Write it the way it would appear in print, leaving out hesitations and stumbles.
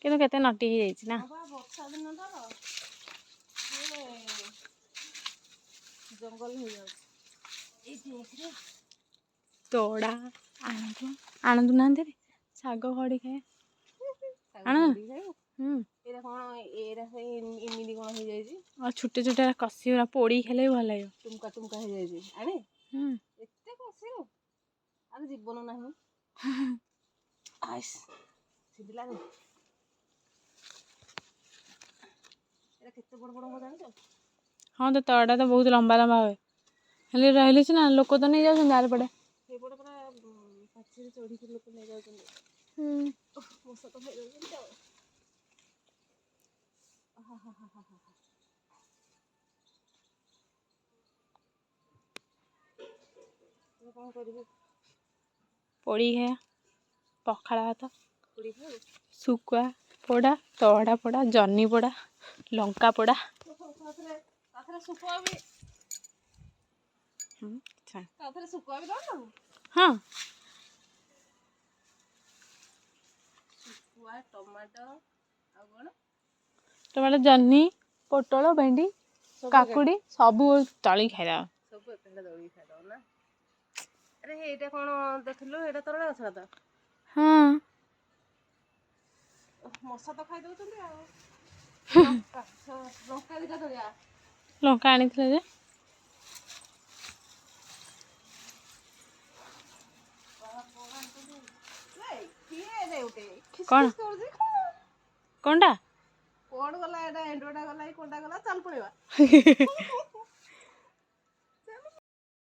କିନ୍ତୁ କେତେ ନଟି ହେଇଯାଇଛି ନା। ବର୍ଷା ଦିନଟା ଜଙ୍ଗଲ ହେଇଯାଉଛି ଏଇଠି। ତୋଡ଼ା ଆଣନ୍ତୁ ନାହାନ୍ତି ଶାଗ ଖଡ଼ି ଖାଏ ଆଣ। ଏଇଟା କଣ ଏମିତି କଣ ହେଇଯାଇଛି ଆଉ ଛୋଟ ଛୋଟ କଷି ଗୁରା ପୋଡ଼ି ଖାଇଲେ ବି ଭଲ ଲାଗିବ। ଟୁମକା ଟୁମକା ହେଇଯାଇଛି ଆଣେ ଏତେ କଷିରୁ ଆଉ ଜୀବନ ନାହିଁ। ଛିଡ଼ିଲାନି ଏଇଟା କେତେ ବଡ଼ ବଡ଼ ହବ ଜାଣିଛ? ହଁ ତ ତଳଟା ତ ବହୁତ ଲମ୍ବା ଲମ୍ବା ହୁଏ ହେଲେ ରହିଲେ ସିନା ଲୋକ ତ ନେଇ ଯାଉଛନ୍ତି ଆରପଟେ। ସେଇପଟେ ପୁରା ପାଚିରେ ଚଢ଼ିକି ଲୋକ ନେଇଯାଉଛନ୍ତି। ମଶା ତ ଖାଇଯାଉଛନ୍ତି ଆଉ। କଣ କରିବୁ? ପୋଡ଼ି ଖାଇବା ପଖାଳ ଭାତ ଶୁଖୁଆ ପୋଡ଼ା ତଅଡ଼ା ପୋଡ଼ା ଜହ୍ନି ପୋଡ଼ା ଲଙ୍କା ପୋଡ଼ା। ଶୁଖୁଆ ବି ଶୁଖୁଆ ବି ଦଉନ? ହଁ ଶୁଖୁଆ ଟମାଟୋ ଆଉ କଣ? ଟମାଟୋ ଜହ୍ନି ପୋଟଳ ଭେଣ୍ଡି କାକୁଡ଼ି ସବୁ ତଳିକି ଖାଇଦବା। ସବୁ ଏକାଠି ଦଳିକି ଖାଇଦବ ନା? ଆରେ ଏଇଟା କଣ ଦେଖିଲୁ ଏଇଟା ତରଳା ଗଛ ତ? ହଁ ମଶା ତ ଖାଇ ଦଉଛନ୍ତି ଆଉ। ଲଙ୍କା ଦିଟା ତୋଳିବା। ଲଙ୍କା ଆଣିଥିଲେ ଯେ କଣ କଣଟା? କଣ ଗଲା ଏଇଟା ଏଣ୍ଡୁଅଟା ଗଲା କି କଣଟା ଗଲା ଚାଲ ପଳେଇବା।